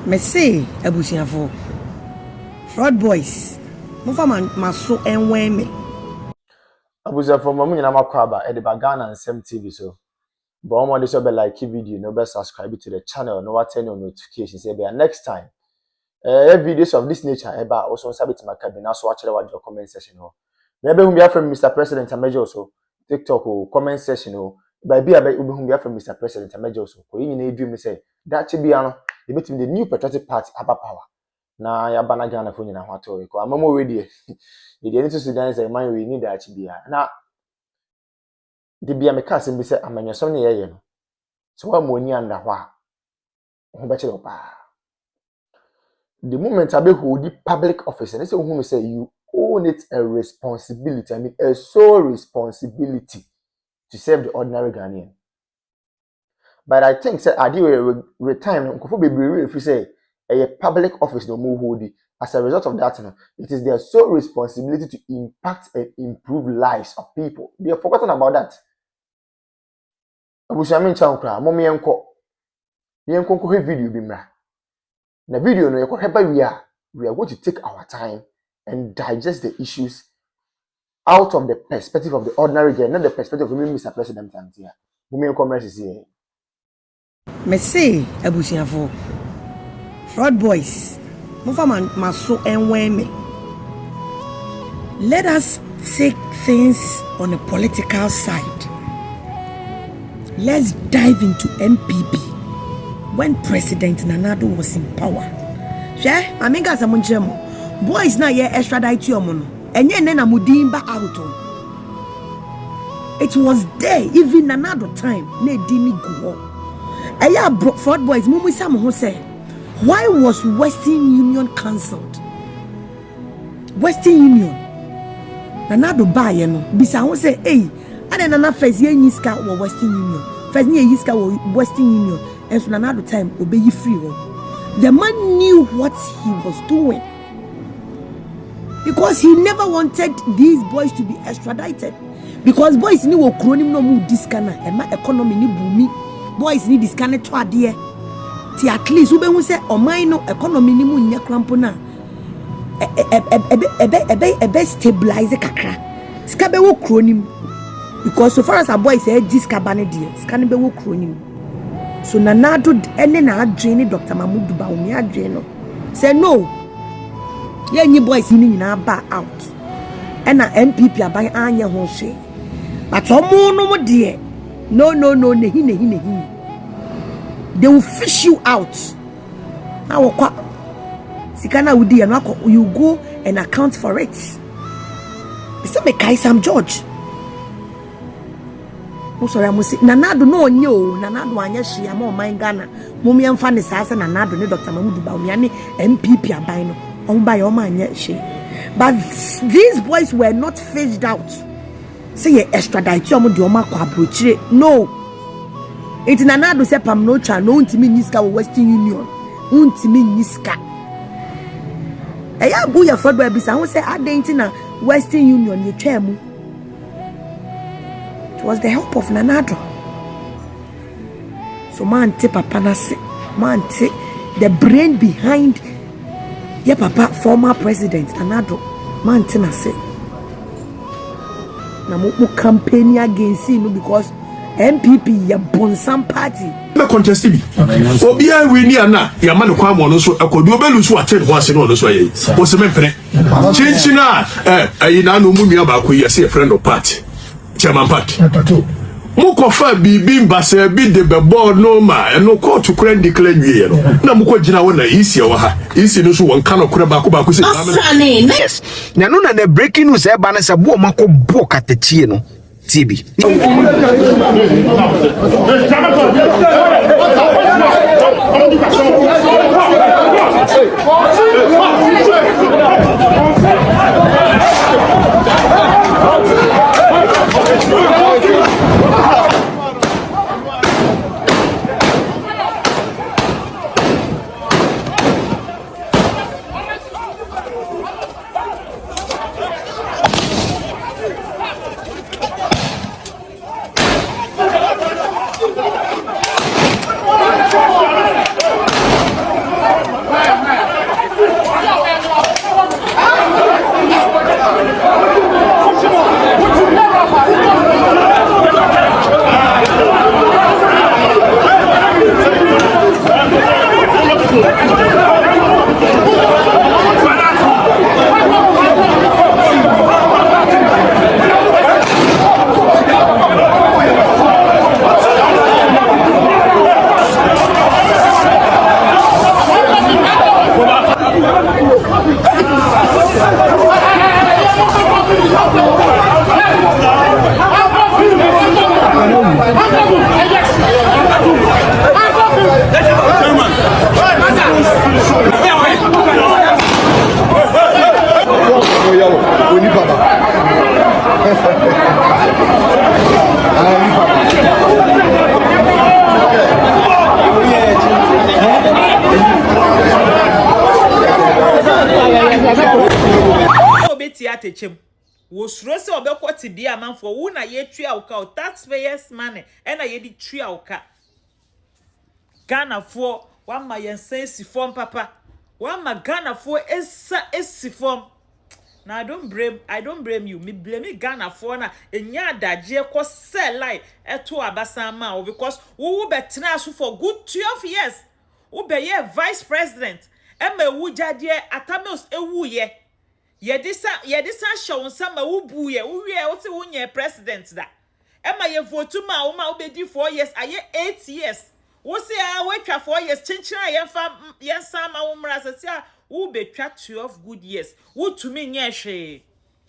Me say abusiafo fraud boys mo fa maso enwen me abusiafo mo nyina makwaba e de bagana nsem TV so but omo dey so be like video no be subscribe to the channel no what turn on notifications say be next time videos of this nature eba also sabit makabina so watch the comment section ho me be hu bia from Mr President Amejo so TikTok o comment section ho ba bia be hu bia from Mr President Amejo so ko yin na edwum me say that bia no e betim the new patriotic party aba power na ya bana Ghana fo nyina ho ato ko amamo we die e dey need to Sudan say man we need that bia na de bia me ka sem bi say amanyesom ne yeye no so wa mo ni anda ho a ho be chiro pa the moment I be hold the public office and say who say you own it a responsibility, I mean a sole responsibility to serve the ordinary Ghanaian. But I think say I do retirement nkofo bebree if you say a public office no more hold it. As a result of that, it is their sole responsibility to impact and improve lives of people. They have forgotten about that. Abushami chankra momi enko video bi mra. Na video no we are going to take our time and digest the issues out of the perspective of the ordinary girl, not the perspective of Mr. President here. Women commerce is here. Me say abusiafo fraud boys mo fa maso enwen me. Let us take things on a political side. Let's dive into NPP. When President N0w was in power. She, amiga samunjemo. Boys na ye extradite you mono. Enye nena mudimba out. It was there even another time ne dimi go. Eya fraud boys mumu sam ho say. Why was Western Union cancelled? Western Union. N0w ba ye no. Bisa ho say, "Hey, ade nana first ye nyiska wo Western Union. First ye nyiska wo Western Union." And so another time obey you free. The man knew what he was doing because he never wanted these boys to be extradited, because boys knew okronim no mu diskana ema economy ni bumi. Boys need diskana to adie ti at least ube hu say oman no economy ni mu nya krampo na ebe stabilize kakra ska be wo kronim, because so far as a boy say diska bane die ska ne be wo kronim. So N0w ene na adwene Dr. Mamudu ba omi adwene no say no ye nyi boys ni nyina ba out ena NPP aban anya ho hwe but omo no mo de no nehi they will fish you out na wokwa sikana wudi ya no you go and account for it. It's not make Sam George. Sorry, I must say, N0w no nyo, N0w anya shia mo man Ghana. Mumi amfa ne sasa N0w ne Dr. Mamudu ba omi ane NPP aban no. Omba yo ma anya shi. But these boys were not fished out. Say ye extradite omo de omo akwa abrochire. No. It N0w say pam no cha no ntimi nyiska wo Western Union. Untimi nyiska. Eya bu ya fraud boy bisa ho say adenti na Western Union ye twa mu. Was the help of N0w. So man take papa na say, man take the brain behind your papa former president N0w. Man take na say. Na mo campaign against him because NPP ya bonsam party. Na contest bi. Obia we ni ana ya ma ne kwa mo no so akodu obelu so ache ho ase no no so ayi. Wo se mempene. Chinchina ayi na no mu nua ba ko yi say friend of party. Chairman party. Mukofa bibi mbasa bi de bebo no ma eno court kura declare wie no na muko gina wona isi wa ha isi no so won kan kura ba ko se yes na no na the breaking news e ba na se bo mako bo katachie no TB was Rose or Beko to be a man for one a year tree our taxpayers' money and a year tree our car. Ghana for 1 million cents form papa. 1 my Ghana for is form. Now I don't blame you. Me blame Ghana for na enya daje ko sell lie eto abasama because we will be tenasu for good 12 years. We be ye vice president. Ema wujade atamos ewu ye. Yedisa show some ubu ye, we also wunye president da. Emma ye vote ma obedi 4 years, aye 8 years. Wo se a wait 4 years, chinchina ye fam ye sama umra sasia, wo be 12 good years. Wo to me nyehwe.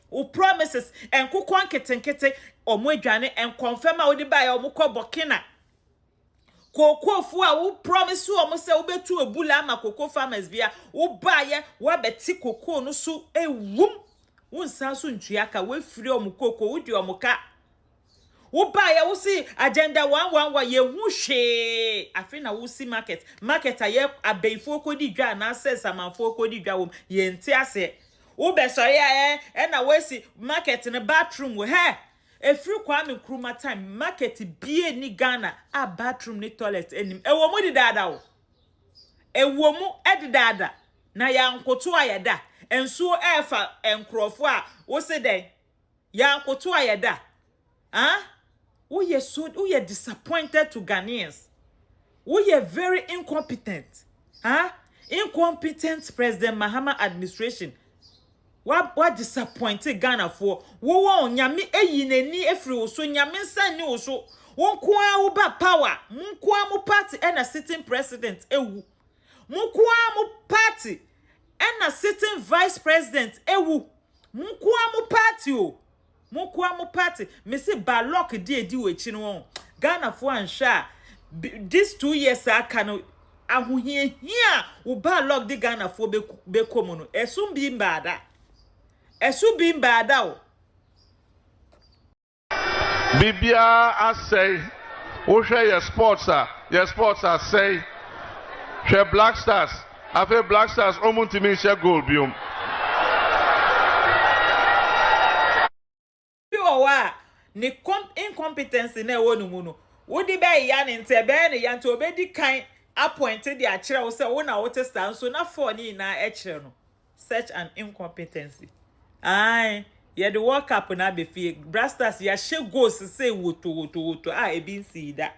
Wo promises en kokon ketenkete omodwane en confirm a wo di ba ye omukọ Burkina. Koko fu a wo promise wo se wo betu ebula ama koko farmers bia wo baye wo beti koko no so ewum wo nsan so ntuaka wo firi omukoko wo di omuka wo baye wo si agenda 111 ye hu hwe afi na wo si market aye abeifo kodi dwa na access amanfo kodi dwa wo ye nti ase wo be sori e na wo si market ne bathroom wo he Efri Kwame Nkrumah time market bie ni Ghana a bathroom ni toilet enim ewo mu di dada o ewo mu edi dada na ya nkoto ayeda enso efa enkrofo a wo se den ya nkoto ayeda we are disappointed to Ghanaians. We are very incompetent. Incompetent President Mahama administration. What disappointed Ghana for? Wo nyame eyinani efri wo so nyame nsan ni wo so. Won kwa wo ba power. Mun kwa mo party and a sitting president ewu. Mun kwa mo party and a sitting vice president ewu. Mun kwa mo party o. Mun kwa mo party. Me say balok di we chi no. Ghana for ansha. These 2 years aka ahuhie hia wo balok di Ghana for be komo no. Esum bi mbada. Esu bi mbada o. Bibia I say, who share your sports are say, share Black Stars. I feel Black Stars almost to me share goal biom. Ni incompetence na wonu mu no. Wodi be ya ne nte be ne ya nte obedi kan appointed the akire wo se wo na wo testa so na for ni na ekire no. Such an incompetency. Aye, yeah, the World Cup na be fie. Brasters ya she goes say woto. E bin see that.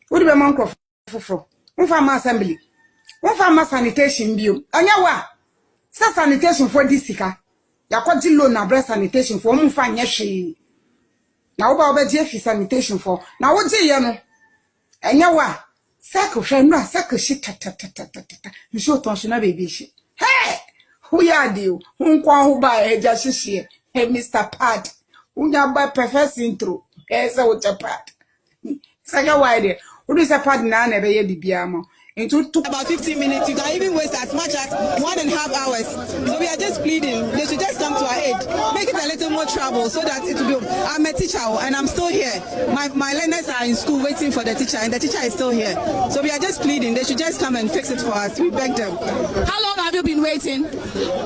What be man ko foforo? Won farm assembly. Won farm sanitation bio. Anya wa. Sa sanitation for this sika. Ya kwaji loan na breast sanitation for won fa nya hwe. Na wo ba obeje fi sanitation for. Na wo je ye no. Anya wa. Sako shemra sako shi ta. You show tension baby shi. Hey! Who ya deal? Unkwa hu ba eja shishie. Hey Mr. Pad. Unya ba professor intro. Esa ucha pad. Saka wide. Who is a pad na na be ye bibia mo. Into about 15 minutes, you can even waste as much as 1.5 hours. So we are just pleading, they should just come to our aid, make it a little more trouble so that it will be. I'm a teacher and I'm still here. My learners are in school waiting for the teacher and the teacher is still here. So we are just pleading, they should just come and fix it for us. We beg them. How long have you been waiting?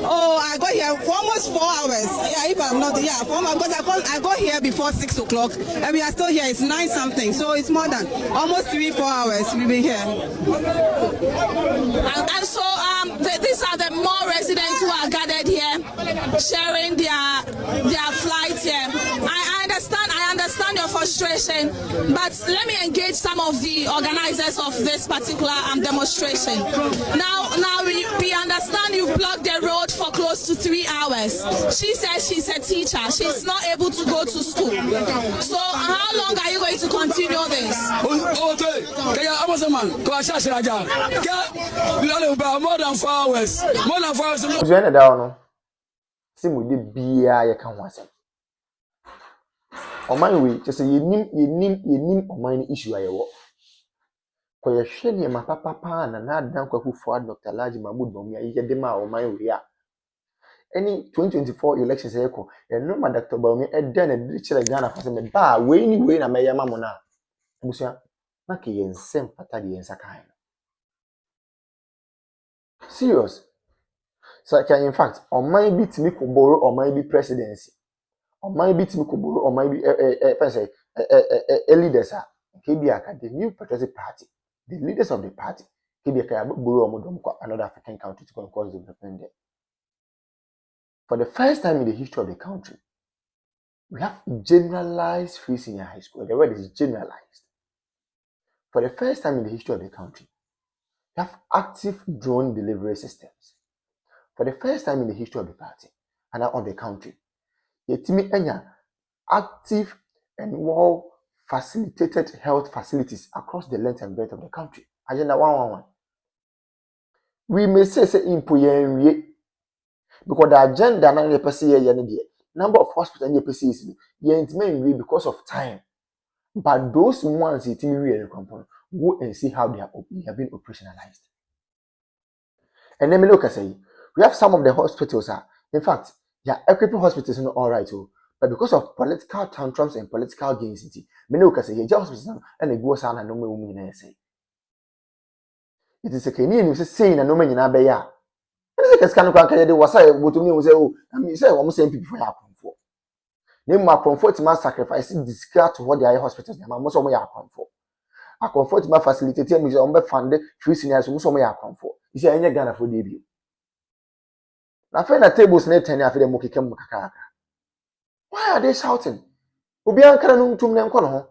Oh, I got here for almost 4 hours. Yeah, if I'm not, yeah, because I got here before 6 o'clock and we are still here. It's 9 something, so it's more than almost 3-4 hours we've been here. And so these are the more residents who are gathered here, sharing their flights here. I understand your frustration. demonstration, but let me engage some of the organizers of this particular demonstration. Now we understand you've blocked the road for close to 3 hours. She says she's a teacher. She's not able to go to school. So how long are you going to continue this? More than 4 hours. More than 4 hours. Simu de bia ye kan ho asem. Oman we just say yenim oman issue ayewo. Ko ye hwe ne ma papa na adan kwaku for Dr. Laji Mahmood Bawumia ye de ma oman we a. Any 2024 elections eko, ye no ma Dr. Bawumia e den e de kire Ghana for say me ba we na me ye ma mo na. Busia na ke ye nsem fata de yensa kan. Serious. So in fact, on my bit me could borrow or my be presidency. On my bit me could borrow or my be leaders are KBA, the new patriotic party, the leaders of the party, KBA borrow another African country to cause development there. For the first time in the history of the country, we have generalized free senior high school. The word is generalized. For the first time in the history of the country, we have active drone delivery systems. For the first time in the history of the party and of the country, yetimi enya active and well facilitated health facilities across the length and breadth of the country. Agenda 111. We may say impoyen because the agenda na the person here number of hospitals and the is yentime because of time. But those ones yetimi go and see how they have been operationalized. And then me look say we have some of the hospitals in fact, yeah, equipping hospitals are all right, but because of political tantrums and political gains, many can say, yeah, hospitals and they go on and no women say. It is a Kenyan who saying a no man in Abaya. It is a kind of country that was I would to me was I mean, say, almost same people for comfort. Name my comfort must sacrifice discard to what the hospitals are most of my comfort. A comfort my facilitator is on the funded free seniors who some are comfort. You see, any Ghana for debut. Na fe na tables na tani afi dem mokekam kakaka. Why are they shouting? Obi ankara no ntum ne nko no ho.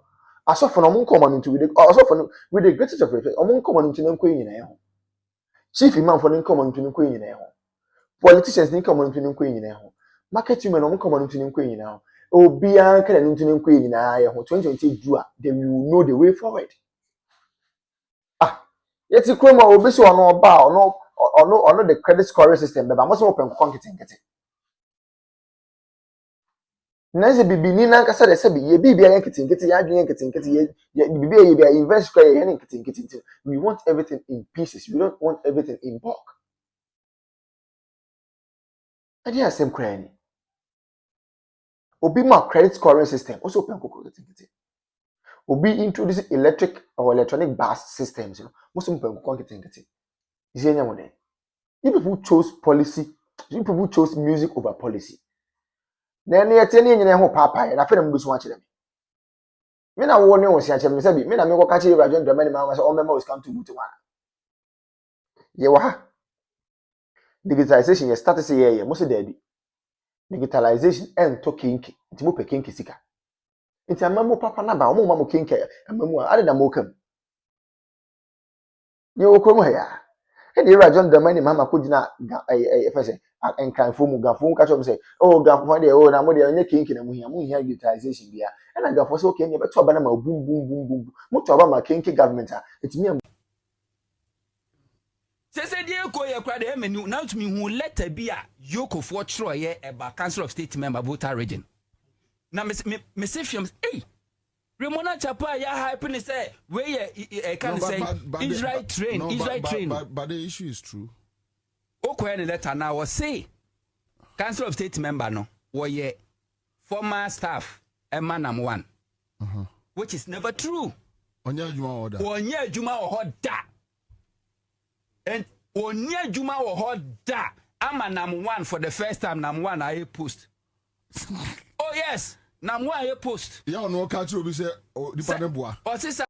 Asofo no mo nkoma no ntu asofo no with the greatest of respect, omo nkoma no ntu ne nko nyina ho. Chief imam for ne nkoma no ntu ne nko nyina ho. Politicians ne nkoma no ntu ne nko nyina ho. Market women no nkoma no ntu ne nko nyina ho. Obi ankara no ntu ne nko nyina ye ho. 2020 dua, then we will know the way forward. Yeti kroma obi so ono ba ono the credit scoring system be ba mo so open konketenkete. Nanze bibini na nkasa de se bi ye bibia yanketenkete ya adwen yanketenkete ye bibia ye bia invest square ye yanketenkete. We want everything in pieces. We don't want everything in bulk. Adi asem kra ni. Obi ma credit scoring system also open konketenkete. Obi introduce electric or electronic bus systems, most of them konketenkete. Is any one there? You people chose policy, you people chose music over policy. Then you tell me ho papa, and I feel I'm going to watch them. Me na wo ne wo sia chem se bi me na me ko ka che Addo Dee Nyame ma so o mema was come to boot one. Ye wa ha. Digitalization ye start say ye mo se da bi. Digitalization en to kinki, nti mo pe kinki sika. Nti amamu papa na ba o mo ma mo kinki amamu a ade da mo kam. Ye wo ko mo ya. And the Addo Dee Nyame mama ko gina efese enkanfo mu gafo ka chom say oh gafo de oh na mo de onye kinki na mu hia digitalization bia and na gafo say okay ne beto ba na ma boom mo to ba ma kinki government a etimi say dey ko ye kra de menu now to me hu letter bi a yokofo chro ye eba council of state member voter region na me say fiam eh Remona Chapa ya hype ni say where ye can say Israel train but the issue is true. Okwe the letter now was say council of state member no ye former staff Emanam 1 which is never true. Onya juma order and onya juma order Amanam 1 for the first time Nam 1 I post. Oh yes, Nam 1 I post. Ya no catch you be say o di pa ne boa.